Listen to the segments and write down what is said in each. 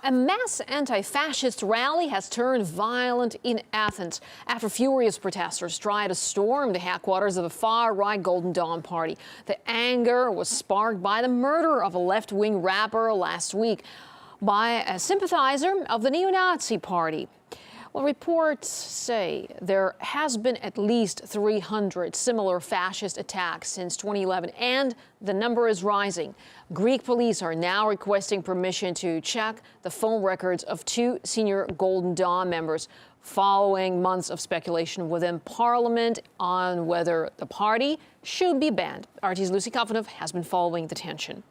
A mass anti-fascist rally has turned violent in Athens after furious protesters tried to storm the headquarters of the far-right Golden Dawn party. The anger was sparked by the murder of a left-wing rapper last week by a sympathizer of the neo-Nazi party. Well, reports say there has been at least 300 similar fascist attacks since 2011, and the number is rising. Greek police are now requesting permission to check the phone records of two senior Golden Dawn members following months of speculation within Parliament on whether the party should be banned. RT's Lucy Kavanagh has been following the tension.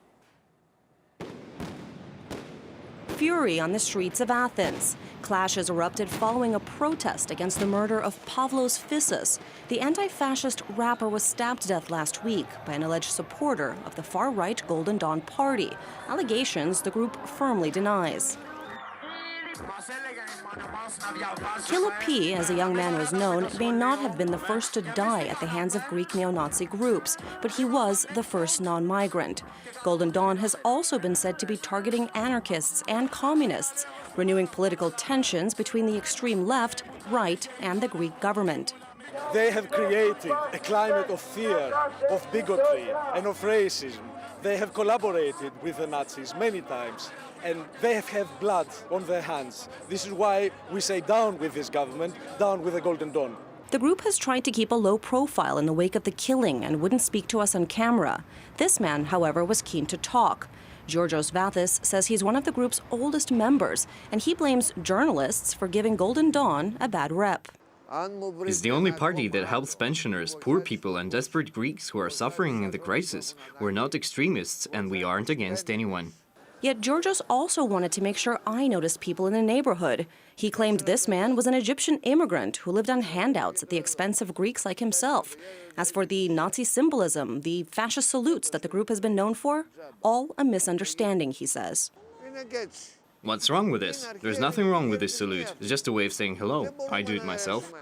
Fury on the streets of Athens. Clashes erupted following a protest against the murder of Pavlos Fissis. The anti-fascist rapper was stabbed to death last week by an alleged supporter of the far-right Golden Dawn party, allegations the group firmly denies. Killer P, as a young man was known, may not have been the first to die at the hands of Greek neo-Nazi groups, but he was the first non-migrant. Golden Dawn has also been said to be targeting anarchists and communists, renewing political tensions between the extreme left, right, and the Greek government. They have created a climate of fear, of bigotry, and of racism. They have collaborated with the Nazis many times, and they have blood on their hands. This is why we say down with this government, down with the Golden Dawn. The group has tried to keep a low profile in the wake of the killing and wouldn't speak to us on camera. This man, however, was keen to talk. Georgios Vathis says he's one of the group's oldest members, and he blames journalists for giving Golden Dawn a bad rep. It's the only party that helps pensioners, poor people, and desperate Greeks who are suffering in the crisis. We're not extremists, and we aren't against anyone. Yet Georgios also wanted to make sure I noticed people in the neighborhood. He claimed this man was an Egyptian immigrant who lived on handouts at the expense of Greeks like himself. As for the Nazi symbolism, the fascist salutes that the group has been known for, all a misunderstanding, he says. What's wrong with this? There's nothing wrong with this salute. It's just a way of saying hello. I do it myself.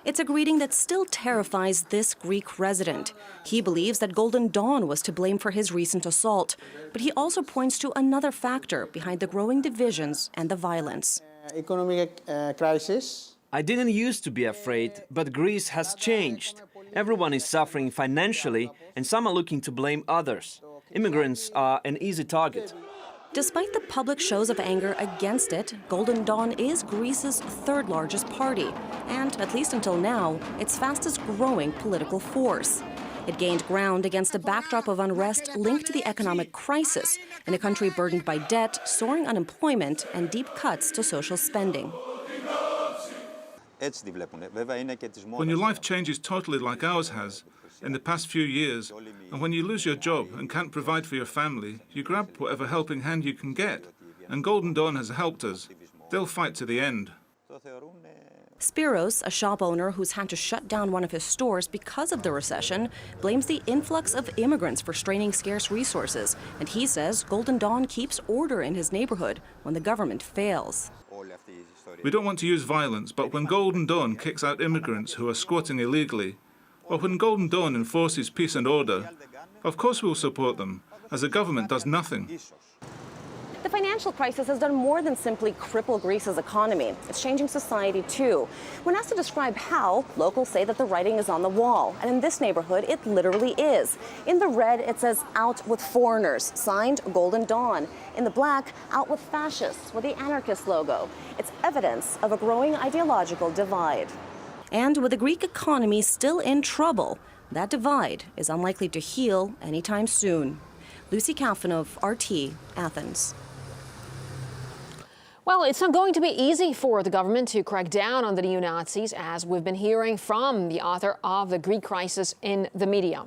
It's a greeting that still terrifies this Greek resident. He believes that Golden Dawn was to blame for his recent assault, but he also points to another factor behind the growing divisions and the violence. Economic crisis. I didn't used to be afraid, but Greece has changed. Everyone is suffering financially, and some are looking to blame others. Immigrants are an easy target. Despite the public shows of anger against it, Golden Dawn is Greece's third largest party, and, at least until now, its fastest growing political force. It gained ground against a backdrop of unrest linked to the economic crisis in a country burdened by debt, soaring unemployment, and deep cuts to social spending. When your life changes totally like ours has in the past few years, and when you lose your job and can't provide for your family, you grab whatever helping hand you can get. And Golden Dawn has helped us. They'll fight to the end. Spiros, a shop owner who's had to shut down one of his stores because of the recession, blames the influx of immigrants for straining scarce resources. And he says Golden Dawn keeps order in his neighborhood when the government fails. We don't want to use violence, but when Golden Dawn kicks out immigrants who are squatting illegally, or when Golden Dawn enforces peace and order, of course we'll support them, as the government does nothing. The financial crisis has done more than simply cripple Greece's economy. It's changing society, too. When asked to describe how, locals say that the writing is on the wall. And in this neighborhood, it literally is. In the red, it says, "Out with foreigners," signed Golden Dawn. In the black, "Out with fascists," with the anarchist logo. It's evidence of a growing ideological divide. And with the Greek economy still in trouble, that divide is unlikely to heal anytime soon. Lucy Kavanagh, RT, Athens. Well, it's not going to be easy for the government to crack down on the neo-Nazis, as we've been hearing from the author of The Greek Crisis in the media.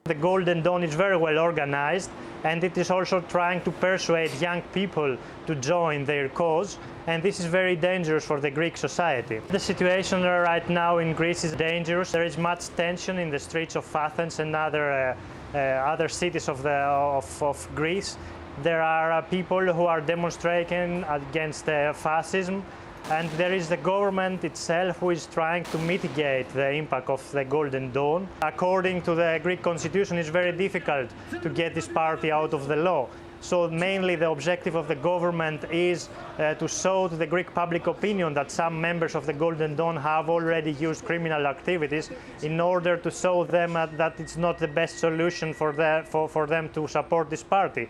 The Golden Dawn is very well organized, and it is also trying to persuade young people to join their cause, and this is very dangerous for the Greek society. The situation right now in Greece is dangerous. There is much tension in the streets of Athens and other cities of Greece. There are people who are demonstrating against fascism, and there is the government itself who is trying to mitigate the impact of the Golden Dawn. According to the Greek constitution, it's very difficult to get this party out of the law. So mainly the objective of the government is to show to the Greek public opinion that some members of the Golden Dawn have already used criminal activities in order to show them that it's not the best solution for them to support this party.